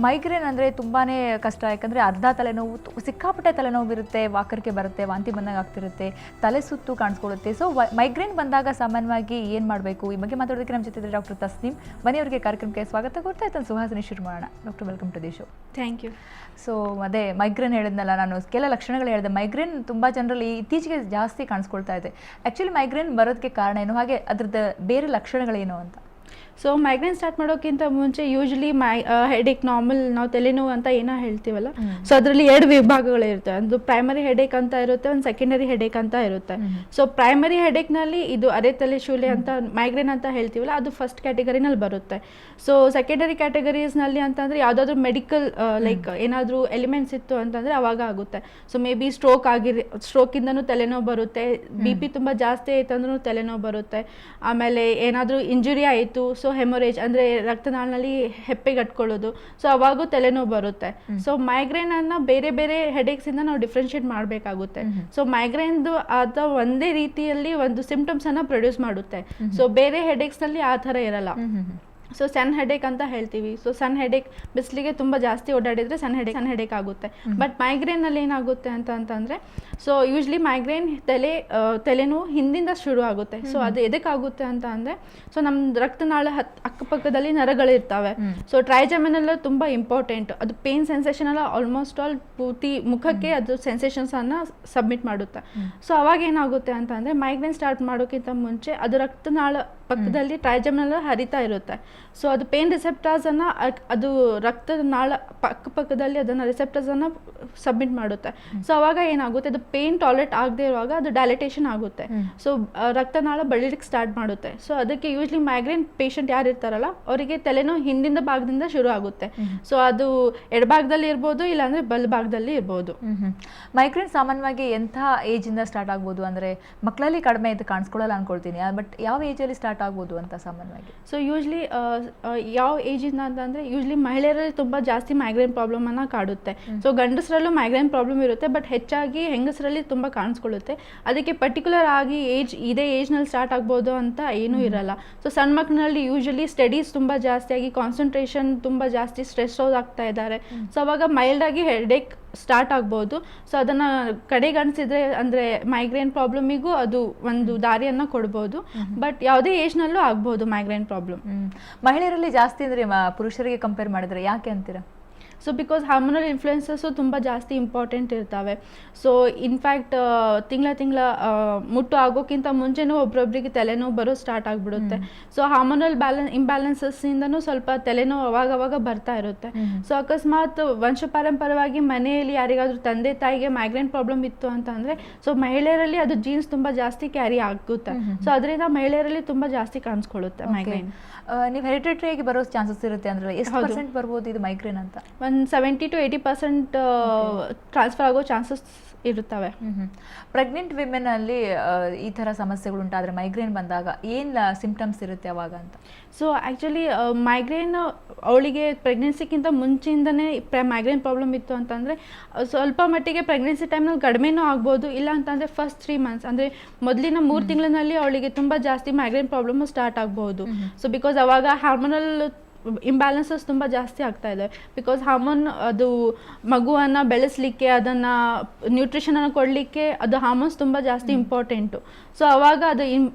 Migraine ಅಂದರೆ ತುಂಬಾ ಕಷ್ಟ, ಯಾಕಂದರೆ ಅರ್ಧ ತಲೆನೋವು, ಸಿಕ್ಕಾಪಟ್ಟೆ ತಲೆನೋವು ಇರುತ್ತೆ, ವಾಕರಿಕೆ ಬರುತ್ತೆ, ವಾಂತಿ ಬಂದಾಗ ಆಗ್ತಿರುತ್ತೆ, ತಲೆ ಸುತ್ತು ಕಾಣಿಸ್ಕೊಳ್ಳುತ್ತೆ. ಸೊ ಮೈಗ್ರೇನ್ ಬಂದಾಗ ಸಾಮಾನ್ಯವಾಗಿ ಏನು ಮಾಡಬೇಕು, ಈ ಬಗ್ಗೆ ಮಾತಾಡೋದಕ್ಕೆ ನಮ್ಮ ಜೊತೆ ಡಾಕ್ಟರ್ ತಸ್ನೀಮ್. ಬನ್ನಿ ಅವರಿಗೆ ಕಾರ್ಯಕ್ರಮಕ್ಕೆ ಸ್ವಾಗತ ಕೊಡ್ತಾ ಇತ್ತು ಸುಹಾಸಿನಿ ಶುರು ಮಾಡೋಣ. Doctor, welcome to the show. Thank you. So ಅದೇ ಮೈಗ್ರೇನ್ ಹೇಳಿದ್ನಲ್ಲ ನಾನು, ಕೆಲ ಲಕ್ಷಣಗಳು ಹೇಳಿದೆ. ಮೈಗ್ರೇನ್ ತುಂಬ ಜನರಲ್ಲಿ ಇತ್ತೀಚೆಗೆ ಜಾಸ್ತಿ ಕಾಣಿಸ್ಕೊಳ್ತಾ ಇದೆ. ಆ್ಯಕ್ಚುಲಿ ಮೈಗ್ರೇನ್ ಬರೋದಕ್ಕೆ ಕಾರಣ ಏನು, ಹಾಗೆ ಅದ್ರದ್ದು ಬೇರೆ ಲಕ್ಷಣಗಳೇನು ಅಂತ? ಸೊ ಮೈಗ್ರೇನ್ ಸ್ಟಾರ್ಟ್ ಮಾಡೋಕ್ಕಿಂತ ಮುಂಚೆ ಯೂಶ್ವಲಿ ಹೆಡೇಕ್, ನಾರ್ಮಲ್ ನಾವು ತಲೆನೋವು ಅಂತ ಏನೋ ಹೇಳ್ತೀವಲ್ಲ, ಸೊ ಅದರಲ್ಲಿ 2 ವಿಭಾಗಗಳಿರುತ್ತೆ. ಒಂದು ಪ್ರೈಮರಿ ಹೆಡೇಕ್ ಅಂತ ಇರುತ್ತೆ, ಒಂದು ಸೆಕೆಂಡರಿ ಹೆಡೇಕ್ ಅಂತ ಇರುತ್ತೆ. ಸೊ ಪ್ರೈಮರಿ ಹೆಡೇಕ್ನಲ್ಲಿ ಇದು ಅರೆ ತಲೆ ಶೂಲೆ ಅಂತ ಮೈಗ್ರೇನ್ ಅಂತ ಹೇಳ್ತೀವಲ್ಲ, ಅದು ಫಸ್ಟ್ ಕ್ಯಾಟಗರಿನಲ್ಲಿ ಬರುತ್ತೆ. ಸೊ ಸೆಕೆಂಡರಿ ಕ್ಯಾಟಗರೀಸ್ನಲ್ಲಿ ಅಂತಂದರೆ ಯಾವುದಾದ್ರೂ ಮೆಡಿಕಲ್ ಲೈಕ್ ಏನಾದರೂ ಎಲಿಮೆಂಟ್ಸ್ ಇತ್ತು ಅಂತಂದರೆ ಅವಾಗ ಆಗುತ್ತೆ. ಸೊ ಮೇ ಬಿ ಸ್ಟ್ರೋಕಿಂದನೂ ತಲೆನೋವು ಬರುತ್ತೆ, BP ತುಂಬ ಜಾಸ್ತಿ ಆಯ್ತು ಅಂದ್ರೂ ತಲೆನೋವು ಬರುತ್ತೆ. ಆಮೇಲೆ ಏನಾದರೂ ಇಂಜುರಿ ಆಯಿತು, ಸೊ ಹೆಮೊರೇಜ್ ಅಂದರೆ ರಕ್ತನಾಳನಲ್ಲಿ ಹೆಪ್ಪೆಗಟ್ಕೊಳ್ಳೋದು, ಸೊ ಅವಾಗೂ ತಲೆನೋವು ಬರುತ್ತೆ. ಸೊ ಮೈಗ್ರೇನ್ ಅನ್ನ ಬೇರೆ ಬೇರೆ ಹೆಡೇಕ್ಸ್ ಇಂದ ನಾವು ಡಿಫ್ರೆನ್ಶಿಯೇಟ್ ಮಾಡಬೇಕಾಗುತ್ತೆ. ಸೊ ಮೈಗ್ರೇನ್ದು ಆದ ಒಂದೇ ರೀತಿಯಲ್ಲಿ ಒಂದು ಸಿಂಪ್ಟಮ್ಸ್ ಅನ್ನ ಪ್ರೊಡ್ಯೂಸ್ ಮಾಡುತ್ತೆ. ಸೊ ಬೇರೆ ಹೆಡೇಕ್ಸ್ ನಲ್ಲಿ ಆ ಥರ ಇರಲ್ಲ. ಸೊ ಸನ್ ಹೆಡೇಕ್ ಅಂತ ಹೇಳ್ತೀವಿ. ಸೊ ಸನ್ ಹೆಡೇಕ್ ಬಿಸಿಲಿಗೆ ತುಂಬ ಜಾಸ್ತಿ ಓಡಾಡಿದರೆ ಸನ್ ಹೆಡೇಕ್ ಆಗುತ್ತೆ. ಬಟ್ ಮೈಗ್ರೇನಲ್ಲಿ ಏನಾಗುತ್ತೆ ಅಂತಂದರೆ, ಸೊ ಯೂಶ್ವಲಿ ಮೈಗ್ರೇನ್ ತಲೆನೋವು ಹಿಂದಿಂದ ಶುರು ಆಗುತ್ತೆ. ಸೊ ಅದು ಎದಕ್ಕಾಗುತ್ತೆ ಅಂತ ಅಂದರೆ, ಸೊ ನಮ್ಮ ರಕ್ತನಾಳ ಅಕ್ಕಪಕ್ಕದಲ್ಲಿ ನರಗಳಿರ್ತವೆ. ಸೊ ಟ್ರೈಜಮಿನಲ್ ತುಂಬ ಇಂಪಾರ್ಟೆಂಟ್. ಅದು ಪೇನ್ ಸೆನ್ಸೇಷನ್ ಎಲ್ಲ ಆಲ್ಮೋಸ್ಟ್ ಆಲ್ ಪೂರ್ತಿ ಮುಖಕ್ಕೆ ಅದು ಸೆನ್ಸೇಷನ್ಸನ್ನು ಸಬ್ಮಿಟ್ ಮಾಡುತ್ತೆ. ಸೊ ಅವಾಗ ಏನಾಗುತ್ತೆ ಅಂತಂದರೆ, ಮೈಗ್ರೇನ್ ಸ್ಟಾರ್ಟ್ ಮಾಡೋಕ್ಕಿಂತ ಮುಂಚೆ ಅದು ರಕ್ತನಾಳ ಪಕ್ಕದಲ್ಲಿ ಟ್ರೈಜಮಿನಲ್ ಹರಿತಾ ಇರುತ್ತೆ. ಸೊ ಅದು ಪೇನ್ ರಿಸೆಪ್ಟರ್ಸನ್ನು ಅದು ರಕ್ತನಾಳ ಪಕ್ಕದಲ್ಲಿ ಅದನ್ನು ರಿಸೆಪ್ಟರ್ಸನ್ನು ಸಬ್ಮಿಟ್ ಮಾಡುತ್ತೆ. ಸೊ ಅವಾಗ ಏನಾಗುತ್ತೆ, ಅದು ಪೇನ್ ಟಾಲರೇಟ್ ಆಗದೆ ಇರುವಾಗ ಅದು ಡೈಲಟೇಷನ್ ಆಗುತ್ತೆ. ಸೊ ರಕ್ತನಾಳ ಬೆಳೀಲಿಕ್ಕೆ ಸ್ಟಾರ್ಟ್ ಮಾಡುತ್ತೆ. ಸೊ ಅದಕ್ಕೆ ಯೂಶ್ವಲಿ ಮೈಗ್ರೇನ್ ಪೇಷಂಟ್ ಯಾರು ಇರ್ತಾರಲ್ಲ ಅವರಿಗೆ ತಲೆನೋವು ಹಿಂದಿನ ಭಾಗದಿಂದ ಶುರು ಆಗುತ್ತೆ. ಸೊ ಅದು ಎಡಭಾಗದಲ್ಲಿ ಇರ್ಬೋದು, ಇಲ್ಲಾಂದರೆ ಬಲಭಾಗದಲ್ಲಿ ಇರ್ಬೋದು. ಮೈಗ್ರೇನ್ ಸಾಮಾನ್ಯವಾಗಿ ಎಂಥ ಏಜಿಂದ ಸ್ಟಾರ್ಟ್ ಆಗ್ಬೋದು? ಅಂದರೆ ಮಕ್ಕಳಲ್ಲಿ ಕಡಿಮೆ ಇದು ಕಾಣಿಸ್ಕೊಳ್ಳಲ್ಲ ಅನ್ಕೊಳ್ತೀನಿ, ಬಟ್ ಯಾವ ಏಜಲ್ಲಿ ಸ್ಟಾರ್ಟ್ ಆಗ್ಬೋದು ಅಂತ ಸಾಮಾನ್ಯವಾಗಿ? ಸೊ ಯೂಶ್ವಲಿ ಯಾವ ಏಜಿಂದ ಅಂತಂದರೆ, ಯೂಶ್ವಲಿ ಮಹಿಳೆಯರಲ್ಲಿ ತುಂಬ ಜಾಸ್ತಿ ಮೈಗ್ರೇನ್ ಪ್ರಾಬ್ಲಮನ್ನು ಕಾಡುತ್ತೆ. ಸೊ ಗಂಡಸರಲ್ಲೂ ಮೈಗ್ರೇನ್ ಪ್ರಾಬ್ಲಮ್ ಇರುತ್ತೆ, ಬಟ್ ಹೆಚ್ಚಾಗಿ ಹೆಂಗಸರಲ್ಲಿ ತುಂಬ ಕಾಣಿಸ್ಕೊಳ್ಳುತ್ತೆ. ಅದಕ್ಕೆ ಪರ್ಟಿಕ್ಯುಲರ್ ಆಗಿ ಇದೇ ಏಜ್ನಲ್ಲಿ ಸ್ಟಾರ್ಟ್ ಆಗ್ಬೋದು ಅಂತ ಏನೂ ಇರಲ್ಲ. ಸೊ ಸಣ್ಣ ಮಕ್ಕಳಲ್ಲಿ ಯೂಶ್ವಲಿ ಸ್ಟಡೀಸ್ ತುಂಬ ಜಾಸ್ತಿ ಆಗಿ ಕಾನ್ಸಂಟ್ರೇಷನ್ ತುಂಬ ಜಾಸ್ತಿ ಸ್ಟ್ರೆಸ್ ಆಗ್ತಾ ಇದ್ದಾರೆ. ಸೊ ಅವಾಗ ಮೈಲ್ಡಾಗಿ ಹೆಡೇಕ್ ಸ್ಟಾರ್ಟ್ ಆಗ್ಬೋದು. ಸೊ ಅದನ್ನು ಕಡೆಗಣಿಸಿದ್ರೆ ಅಂದರೆ ಮೈಗ್ರೇನ್ ಪ್ರಾಬ್ಲಮಿಗೂ ಅದು ಒಂದು ದಾರಿಯನ್ನು ಕೊಡ್ಬೋದು. ಬಟ್ ಯಾವುದೇ ಏಜ್ನಲ್ಲೂ ಆಗ್ಬೋದು ಮೈಗ್ರೇನ್ ಪ್ರಾಬ್ಲಮ್. ಮಹಿಳೆಯರಲ್ಲಿ ಜಾಸ್ತಿ ಅಂದರೆ ಪುರುಷರಿಗೆ ಕಂಪೇರ್ ಮಾಡಿದ್ರೆ ಯಾಕೆ ಅಂತೀರಾ? ಸೊ ಬಿಕಾಸ್ ಹಾರ್ಮೋನಲ್ ಇನ್ಫ್ಲುಯೆನ್ಸಸ್ಸು ತುಂಬ ಜಾಸ್ತಿ ಇಂಪಾರ್ಟೆಂಟ್ ಇರ್ತವೆ. ಸೊ ಇನ್ಫ್ಯಾಕ್ಟ್ ತಿಂಗಳ ಮುಟ್ಟು ಆಗೋಕ್ಕಿಂತ ಮುಂಚೆನೂ ಒಬ್ರೊಬ್ರಿಗೆ ತಲೆನೋವು ಬರೋ ಸ್ಟಾರ್ಟ್ ಆಗಿಬಿಡುತ್ತೆ. ಸೊ ಹಾರ್ಮೋನಲ್ ಇಂಬ್ಯಾಲೆನ್ಸಸ್ಸಿಂದನೂ ಸ್ವಲ್ಪ ತಲೆನೋವು ಅವಾಗವಾಗ ಬರ್ತಾ ಇರುತ್ತೆ. ಸೊ ಅಕಸ್ಮಾತ್ ವಂಶಪಾರಂಪರ್ಯವಾಗಿ ಮನೆಯಲ್ಲಿ ಯಾರಿಗಾದ್ರೂ ತಂದೆ ತಾಯಿಗೆ ಮೈಗ್ರೇನ್ ಪ್ರಾಬ್ಲಮ್ ಇತ್ತು ಅಂತಂದರೆ, ಸೊ ಮಹಿಳೆಯರಲ್ಲಿ ಅದು ಜೀನ್ಸ್ ತುಂಬ ಜಾಸ್ತಿ ಕ್ಯಾರಿ ಆಗುತ್ತೆ. ಸೊ ಅದರಿಂದ ಮಹಿಳೆಯರಲ್ಲಿ ತುಂಬ ಜಾಸ್ತಿ ಕಾಣಿಸ್ಕೊಳ್ಳುತ್ತೆ ಮೈಗ್ರೇನ್. ನೀವು ಹೆರಿಟೇಟರಿಯಾಗಿ ಬರೋ ಚಾನ್ಸಸ್ ಇರುತ್ತೆ ಅಂದರೆ ಎಷ್ಟು ಪರ್ಸೆಂಟ್ ಬರ್ಬೋದು ಇದು ಮೈಗ್ರೇನ್ ಅಂತ? ಒಂದು 70 to 80% ಟ್ರಾನ್ಸ್ಫರ್ ಆಗೋ ಚಾನ್ಸಸ್ ಇರುತ್ತವೆ. ಪ್ರೆಗ್ನೆಂಟ್ ವಿಮೆನಲ್ಲಿ ಈ ಥರ ಸಮಸ್ಯೆಗಳು ಉಂಟಾದರೆ ಮೈಗ್ರೇನ್ ಬಂದಾಗ ಏನು ಸಿಂಪ್ಟಮ್ಸ್ ಇರುತ್ತೆ ಅವಾಗ ಅಂತ? ಸೊ ಆ್ಯಕ್ಚುಲಿ ಮೈಗ್ರೇನ್ ಅವಳಿಗೆ ಪ್ರೆಗ್ನೆನ್ಸಿಗಿಂತ ಮುಂಚೆಯಿಂದನೇ ಮೈಗ್ರೇನ್ ಪ್ರಾಬ್ಲಮ್ ಇತ್ತು ಅಂತಂದರೆ, ಸ್ವಲ್ಪ ಮಟ್ಟಿಗೆ ಪ್ರೆಗ್ನೆನ್ಸಿ ಟೈಮ್ನಲ್ಲಿ ಕಡಿಮೆನೂ ಆಗ್ಬೋದು. ಇಲ್ಲ ಅಂತಂದರೆ ಫಸ್ಟ್ 3 months ಅಂದರೆ ಮೊದಲಿನ 3 ತಿಂಗಳಿನಲ್ಲಿ ಅವಳಿಗೆ ತುಂಬ ಜಾಸ್ತಿ ಮೈಗ್ರೇನ್ ಪ್ರಾಬ್ಲಮ್ ಸ್ಟಾರ್ಟ್ ಆಗ್ಬೋದು. ಸೊ ಬಿಕಾಸ್ ಅವಾಗ ಹಾರ್ಮೋನಲ್ ಇಂಬ್ಯಾಲೆನ್ಸಸ್ ತುಂಬ ಜಾಸ್ತಿ ಆಗ್ತಾ ಇದೆ. ಬಿಕಾಸ್ ಹಾರ್ಮೋನ್ ಅದು ಮಗುವನ್ನು ಬೆಳೆಸಲಿಕ್ಕೆ, ಅದನ್ನು ನ್ಯೂಟ್ರಿಷನನ್ನು ಕೊಡಲಿಕ್ಕೆ ಅದು ಹಾರ್ಮೋನ್ಸ್ ತುಂಬ ಜಾಸ್ತಿ ಇಂಪಾರ್ಟೆಂಟು. ಸೊ ಅವಾಗ ಅದು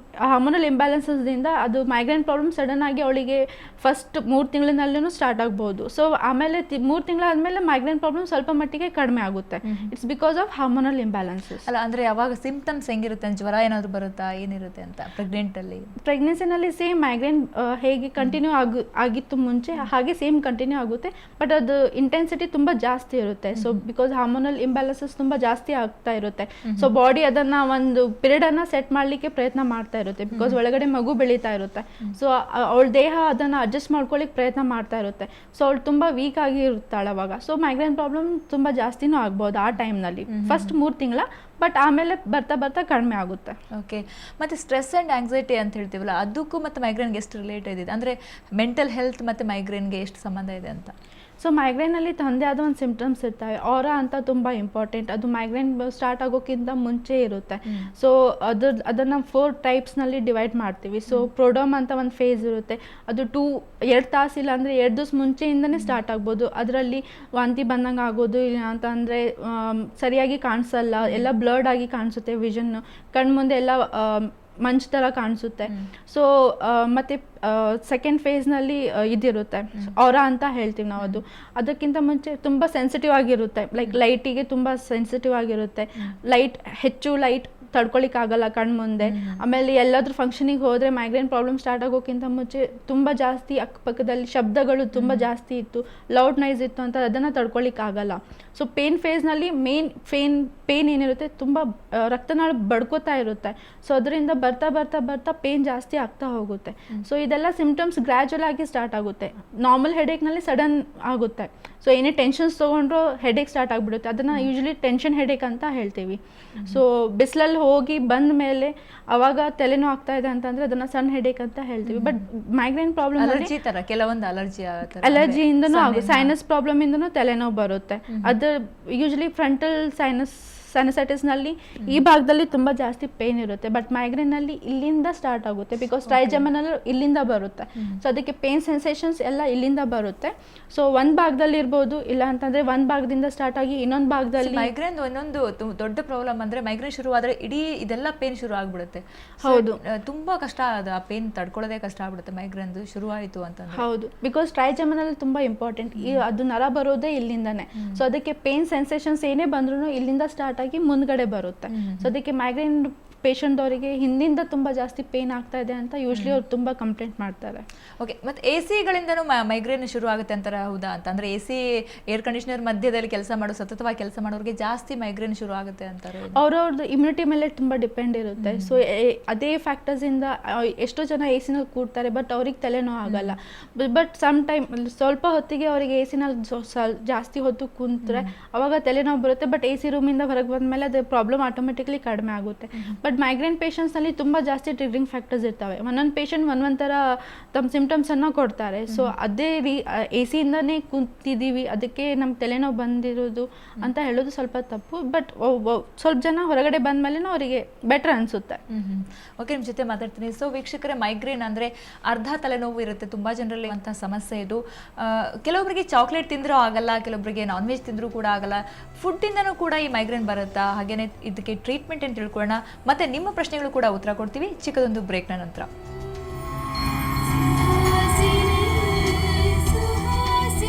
ಹಾರ್ಮೋನಲ್ ಇಂಬ್ಯಾಲೆನ್ಸಸ್ದಿಂದ ಅದು ಮೈಗ್ರೇನ್ ಪ್ರಾಬ್ಲಮ್ ಸಡನ್ ಆಗಿ ಅವಳಿಗೆ ಫಸ್ಟ್ 3 ತಿಂಗಳಿನಲ್ಲೂ ಸ್ಟಾರ್ಟ್ ಆಗ್ಬೋದು. ಸೊ ಆಮೇಲೆ 3 ತಿಂಗಳಾದಮೇಲೆ ಮೈಗ್ರೇನ್ ಪ್ರಾಬ್ಲಮ್ ಸ್ವಲ್ಪ ಮಟ್ಟಿಗೆ ಕಡಿಮೆ ಆಗುತ್ತೆ. It's because of hormonal imbalances. ಅಲ್ಲ ಅಂದರೆ ಅವಾಗ ಸಿಂಪ್ಟಮ್ಸ್ ಹೆಂಗಿರುತ್ತೆ? ಜ್ವರ ಏನಾದರೂ ಬರುತ್ತಾ, ಏನಿರುತ್ತೆ ಅಂತ ಪ್ರೆಗ್ನೆಂಟಲ್ಲಿ? ಪ್ರೆಗ್ನೆನ್ಸಿನಲ್ಲಿ ಸೇಮ್ ಮೈಗ್ರೇನ್ ಹೇಗೆ ಕಂಟಿನ್ಯೂ ಆಗಿತ್ತು ಮುಂಚೆ ಹಾಗೆ ಸೇಮ್ ಕಂಟಿನ್ಯೂ ಆಗುತ್ತೆ. ಬಟ್ ಅದು ಇಂಟೆನ್ಸಿಟಿ ತುಂಬ ಜಾಸ್ತಿ ಇರುತ್ತೆ. ಸೊ ಬಿಕಾಸ್ ಹಾರ್ಮೋನಲ್ ಇಂಬ್ಯಾಲೆನ್ಸಸ್ ತುಂಬ ಜಾಸ್ತಿ ಆಗ್ತಾ ಇರುತ್ತೆ. ಸೊ ಬಾಡಿ ಅದನ್ನು ಒಂದು ಪೀರಿಯಡನ್ನು ಸೆಟ್ ಮಾಡಲಿಕ್ಕೆ ಪ್ರಯತ್ನ ಮಾಡ್ತಾ ಇರುತ್ತೆ. ಬಿಕಾಸ್ ಒಳಗಡೆ ಮಗು ಬೆಳೀತಾ ಇರುತ್ತೆ. ಸೊ ಅವಳ ದೇಹ ಅದನ್ನು ಅಡ್ಜಸ್ಟ್ ಮಾಡ್ಕೊಳ್ಳಿಕ್ಕೆ ಪ್ರಯತ್ನ ಮಾಡ್ತಾ ಇರುತ್ತೆ. ಸೊ ಅವಳು ತುಂಬ ವೀಕ್ ಆಗಿ ಇರ್ತಾಳೆ ಅವಾಗ. ಸೊ ಮೈಗ್ರೇನ್ ಪ್ರಾಬ್ಲಮ್ ತುಂಬ ಜಾಸ್ತಿನೂ ಆಗ್ಬೋದು ಆ ಟೈಮ್ನಲ್ಲಿ, ಫಸ್ಟ್ 3 ತಿಂಗಳ. ಬಟ್ ಆಮೇಲೆ ಬರ್ತಾ ಬರ್ತಾ ಕಡಿಮೆ ಆಗುತ್ತೆ. ಓಕೆ. ಮತ್ತು ಸ್ಟ್ರೆಸ್ ಆ್ಯಂಡ್ ಆಂಗ್ಸೈಟಿ ಅಂತ ಹೇಳ್ತೀವಲ್ಲ, ಅದಕ್ಕೂ ಮತ್ತು ಮೈಗ್ರೇನ್ಗೆ ಎಷ್ಟು ರಿಲೇಟೆಡ್ ಇದೆ? ಅಂದರೆ ಮೆಂಟಲ್ ಹೆಲ್ತ್ ಮತ್ತು ಮೈಗ್ರೇನ್ಗೆ ಎಷ್ಟು ಸಂಬಂಧ ಇದೆ ಅಂತ? ಸೊ ಮೈಗ್ರೇನಲ್ಲಿ ತಂದೆ ಆದ ಒಂದು ಸಿಂಪ್ಟಮ್ಸ್ ಇರ್ತವೆ. ಆರಾ ಅಂತ ತುಂಬ ಇಂಪಾರ್ಟೆಂಟ್, ಅದು ಮೈಗ್ರೇನ್ ಸ್ಟಾರ್ಟ್ ಆಗೋಕ್ಕಿಂತ ಮುಂಚೆ ಇರುತ್ತೆ. ಸೊ ಅದನ್ನು 4 ಟೈಪ್ಸ್ನಲ್ಲಿ ಡಿವೈಡ್ ಮಾಡ್ತೀವಿ. ಸೊ ಪ್ರೊಡಮ್ ಅಂತ ಒಂದು ಫೇಸ್ ಇರುತ್ತೆ, ಅದು 2 ತಾಸು ಇಲ್ಲ ಅಂದರೆ 2 ದಿವಸ ಮುಂಚೆಯಿಂದನೇ ಸ್ಟಾರ್ಟ್ ಆಗ್ಬೋದು. ಅದರಲ್ಲಿ ವಾಂತಿ ಬಂದಂಗೆ ಆಗೋದು, ಇಲ್ಲ ಅಂತಂದರೆ ಸರಿಯಾಗಿ ಕಾಣಿಸಲ್ಲ, ಎಲ್ಲ ಬ್ಲರ್ಡ್ ಆಗಿ ಕಾಣಿಸುತ್ತೆ, ವಿಷನ್ ಕಣ್ಮುಂದೆ ಎಲ್ಲ ಮಂಚು ಥರ ಕಾಣಿಸುತ್ತೆ. ಸೊ ಮತ್ತು ಸೆಕೆಂಡ್ ಫೇಸ್ನಲ್ಲಿ ಇದಿರುತ್ತೆ, ಆರಾ ಅಂತ ಹೇಳ್ತೀವಿ ನಾವು. ಅದಕ್ಕಿಂತ ಮುಂಚೆ ತುಂಬ ಸೆನ್ಸಿಟಿವ್ ಆಗಿರುತ್ತೆ, ಲೈಕ್ ಲೈಟಿಗೆ ತುಂಬ ಸೆನ್ಸಿಟಿವ್ ಆಗಿರುತ್ತೆ. ಹೆಚ್ಚು ಲೈಟ್ ತಡ್ಕೊಳಿಕ್ಕಾಗಲ್ಲ ಕಣ್ಮುಂದೆ. ಆಮೇಲೆ ಎಲ್ಲಾದ್ರೂ ಫಂಕ್ಷನಿಗೆ ಹೋದರೆ ಮೈಗ್ರೇನ್ ಪ್ರಾಬ್ಲಮ್ ಸ್ಟಾರ್ಟ್ ಆಗೋಕ್ಕಿಂತ ಮುಂಚೆ ತುಂಬ ಜಾಸ್ತಿ ಅಕ್ಕಪಕ್ಕದಲ್ಲಿ ಶಬ್ದಗಳು ತುಂಬ ಜಾಸ್ತಿ ಇತ್ತು, ಲೌಡ್ ನೈಸ್ ಇತ್ತು ಅಂತ ಅದನ್ನು ತಡ್ಕೊಳಿಕ್ಕಾಗಲ್ಲ. ಸೊ ಪೇನ್ ಫೇಸ್ನಲ್ಲಿ ಪೇನ್ ಏನಿರುತ್ತೆ, ತುಂಬ ರಕ್ತನಾಳ ಬಡ್ಕೋತಾ ಇರುತ್ತೆ. ಸೊ ಅದರಿಂದ ಬರ್ತಾ ಬರ್ತಾ ಬರ್ತಾ ಪೇನ್ ಜಾಸ್ತಿ ಆಗ್ತಾ ಹೋಗುತ್ತೆ. ಸೊ ಇದೆಲ್ಲ ಸಿಂಪ್ಟಮ್ಸ್ ಗ್ರ್ಯಾಜುವಲ್ ಆಗಿ ಸ್ಟಾರ್ಟ್ ಆಗುತ್ತೆ. ನಾರ್ಮಲ್ ಹೆಡೇಕ್ನಲ್ಲಿ ಸಡನ್ ಆಗುತ್ತೆ. ಸೊ ಏನೇ ಟೆನ್ಷನ್ಸ್ ತೊಗೊಂಡ್ರು ಹೆಡೇಕ್ ಸ್ಟಾರ್ಟ್ ಆಗಿಬಿಡುತ್ತೆ. ಅದನ್ನು ಯೂಶ್ವಲಿ ಟೆನ್ಷನ್ ಹೆಡೇಕ್ ಅಂತ ಹೇಳ್ತೀವಿ. ಸೊ ಬಿಸಿಲಲ್ಲಿ ಹೋಗಿ ಬಂದ ಮೇಲೆ ಅವಾಗ ತಲೆನೋವು ಆಗ್ತಾ ಇದೆ ಅಂತಂದರೆ ಅದನ್ನು ಸಣ್ಣ ಹೆಡೇಕ್ ಅಂತ ಹೇಳ್ತೀವಿ. ಬಟ್ ಮೈಗ್ರೇನ್ ಪ್ರಾಬ್ಲಮ್ ಅಲರ್ಜಿ ಥರ ಕೆಲವೊಂದು ಅಲರ್ಜಿಯಿಂದನೂ ಆಗುತ್ತೆ, ಸೈನಸ್ ಪ್ರಾಬ್ಲಮಿಂದನೂ ತಲೆನೋವು ಬರುತ್ತೆ. ಅದು ಯೂಶ್ವಲಿ ಫ್ರಂಟಲ್ ಸೈನಸೈಟಿಸ್ನಲ್ಲಿ ಈ ಭಾಗದಲ್ಲಿ ತುಂಬ ಜಾಸ್ತಿ ಪೇನ್ ಇರುತ್ತೆ. ಬಟ್ ಮೈಗ್ರೇನಲ್ಲಿ ಇಲ್ಲಿಂದ ಸ್ಟಾರ್ಟ್ ಆಗುತ್ತೆ, ಬಿಕಾಸ್ ಟ್ರೈಜೆಮಿನಲ್ ಇಲ್ಲಿಂದ ಬರುತ್ತೆ. ಸೊ ಅದಕ್ಕೆ ಪೇನ್ ಸೆನ್ಸೇಷನ್ಸ್ ಎಲ್ಲ ಇಲ್ಲಿಂದ ಬರುತ್ತೆ. ಸೊ ಒಂದು ಭಾಗದಲ್ಲಿ ಇರ್ಬೋದು, ಇಲ್ಲ ಅಂತಂದರೆ ಒಂದು ಭಾಗದಿಂದ ಸ್ಟಾರ್ಟ್ ಆಗಿ ಇನ್ನೊಂದು ಭಾಗದಲ್ಲಿ. ಮೈಗ್ರೇನ್ ಒಂದೊಂದು ದೊಡ್ಡ ಪ್ರಾಬ್ಲಮ್ ಅಂದರೆ ಮೈಗ್ರೇನ್ ಶುರು ಆದರೆ ಇಡೀ ಇದೆಲ್ಲ ಪೇನ್ ಶುರು ಆಗ್ಬಿಡುತ್ತೆ. ಹೌದು, ತುಂಬ ಕಷ್ಟ ಅದು, ಆ ಪೇನ್ ತಡ್ಕೊಳ್ಳೋದೇ ಕಷ್ಟ ಆಗ್ಬಿಡುತ್ತೆ ಮೈಗ್ರೇನ್ ಶುರು ಆಯಿತು ಅಂತ. ಹೌದು, ಬಿಕಾಸ್ ಟ್ರೈಜೆಮಿನಲ್ ತುಂಬ ಇಂಪಾರ್ಟೆಂಟ್, ಅದು ನರ ಬರೋದೇ ಇಲ್ಲಿಂದನೇ. ಸೊ ಅದಕ್ಕೆ ಪೇನ್ ಸೆನ್ಸೇಷನ್ಸ್ ಏನೇ ಬಂದ್ರೂ ಇಲ್ಲಿಂದ ಸ್ಟಾರ್ಟ್ ಆಗಿ ಮುಂದ್ಗಡೆ ಬರುತ್ತೆ. ಸೊ ಅದಕ್ಕೆ ಮೈಗ್ರೇನ್ ಪೇಷಂಟ್ದವರಿಗೆ ಹಿಂದಿಂದ ತುಂಬ ಜಾಸ್ತಿ ಪೇನ್ ಆಗ್ತಾ ಇದೆ ಅಂತ ಯೂಶ್ವಲಿ ಅವ್ರು ತುಂಬ ಕಂಪ್ಲೇಂಟ್ ಮಾಡ್ತಾರೆ. ಓಕೆ, ಮತ್ತು ಎ ಸಿಗಳಿಂದನೂ ಮೈಗ್ರೇನ್ ಶುರು ಆಗುತ್ತೆ ಅಂತಾರೆ, ಹೌದಾ ಅಂತ? ಅಂದರೆ ಎ ಸಿ ಏರ್ ಕಂಡೀಷನರ್ ಮಧ್ಯದಲ್ಲಿ ಸತತವಾಗಿ ಕೆಲಸ ಮಾಡೋರಿಗೆ ಜಾಸ್ತಿ ಮೈಗ್ರೇನ್ ಶುರು ಆಗುತ್ತೆ ಅಂತಾರೆ. ಅವ್ರವ್ರದ್ದು ಇಮ್ಯುನಿಟಿ ಮೇಲೆ ತುಂಬ ಡಿಪೆಂಡ್ ಇರುತ್ತೆ. ಸೊ ಅದೇ ಫ್ಯಾಕ್ಟರ್ಸಿಂದ ಎಷ್ಟೋ ಜನ ಎ ಸಿನಲ್ಲಿ ಕೂಡ್ತಾರೆ, ಬಟ್ ಅವ್ರಿಗೆ ತಲೆನೋವು ಆಗಲ್ಲ. ಬಟ್ ಸಮ್ ಟೈಮ್ ಸ್ವಲ್ಪ ಹೊತ್ತಿಗೆ ಅವರಿಗೆ ಎ ಸಿನಲ್ಲಿ ಜಾಸ್ತಿ ಹೊತ್ತು ಕೂತ್ರೆ ಅವಾಗ ತಲೆನೋವು ಬರುತ್ತೆ. ಬಟ್ ಎ ಸಿ ರೂಮಿಂದ ಹೊರಗೆ ಬಂದಮೇಲೆ ಅದು ಪ್ರಾಬ್ಲಮ್ ಆಟೋಮೆಟಿಕ್ಲಿ ಕಡಿಮೆ ಆಗುತ್ತೆ. ಬಟ್ ಮೈಗ್ರೇನ್ ಪೇಷಂಟ್ಸ್ನಲ್ಲಿ ತುಂಬ ಜಾಸ್ತಿ ಟ್ರಿಗರಿಂಗ್ ಫ್ಯಾಕ್ಟರ್ಸ್ ಇರ್ತವೆ. ಒಂದೊಂದು ಪೇಷಂಟ್ ಒಂದೊಂದು ಥರ ತಮ್ಮ ಸಿಂಪ್ಟಮ್ಸನ್ನು ಕೊಡ್ತಾರೆ. ಸೊ ಅದೇ ಎ ಸಿಯಿಂದನೇ ಕೂತಿದ್ದೀವಿ, ಅದಕ್ಕೆ ನಮ್ಮ ತಲೆನೋವು ಬಂದಿರೋದು ಅಂತ ಹೇಳೋದು ಸ್ವಲ್ಪ ತಪ್ಪು. ಬಟ್ ಸ್ವಲ್ಪ ಜನ ಹೊರಗಡೆ ಬಂದಮೇಲೆ ಅವರಿಗೆ ಬೆಟರ್ ಅನಿಸುತ್ತೆ. ಓಕೆ, ನಿಮ್ಮ ಜೊತೆ ಮಾತಾಡ್ತೀನಿ. ಸೊ ವೀಕ್ಷಕರೇ, ಮೈಗ್ರೇನ್ ಅಂದರೆ ಅರ್ಧ ತಲೆನೋವು ಇರುತ್ತೆ, ತುಂಬ ಜನರಲ್ಲಿ ಅಂತ ಸಮಸ್ಯೆ ಇದು. ಕೆಲವೊಬ್ಬರಿಗೆ ಚಾಕ್ಲೇಟ್ ತಿಂದರೂ ಆಗಲ್ಲ, ಕೆಲವೊಬ್ಬರಿಗೆ ನಾನ್ ವೆಜ್ ತಿಂದರೂ ಕೂಡ ಆಗಲ್ಲ. ಫುಡ್ಡಿಂದನೂ ಕೂಡ ಈ ಮೈಗ್ರೇನ್ ಬರುತ್ತಾ? ಹಾಗೆಯೇ ಇದಕ್ಕೆ ಟ್ರೀಟ್ಮೆಂಟ್ ಅಂತ ತಿಳ್ಕೊಳ್ಳೋಣ. ಮತ್ತು ನಿಮ್ಮ ಪ್ರಶ್ನೆಗಳು ಕೂಡ ಉತ್ತರ ಕೊಡ್ತೀವಿ ಚಿಕ್ಕದೊಂದು ಬ್ರೇಕ್ನ ನಂತರ.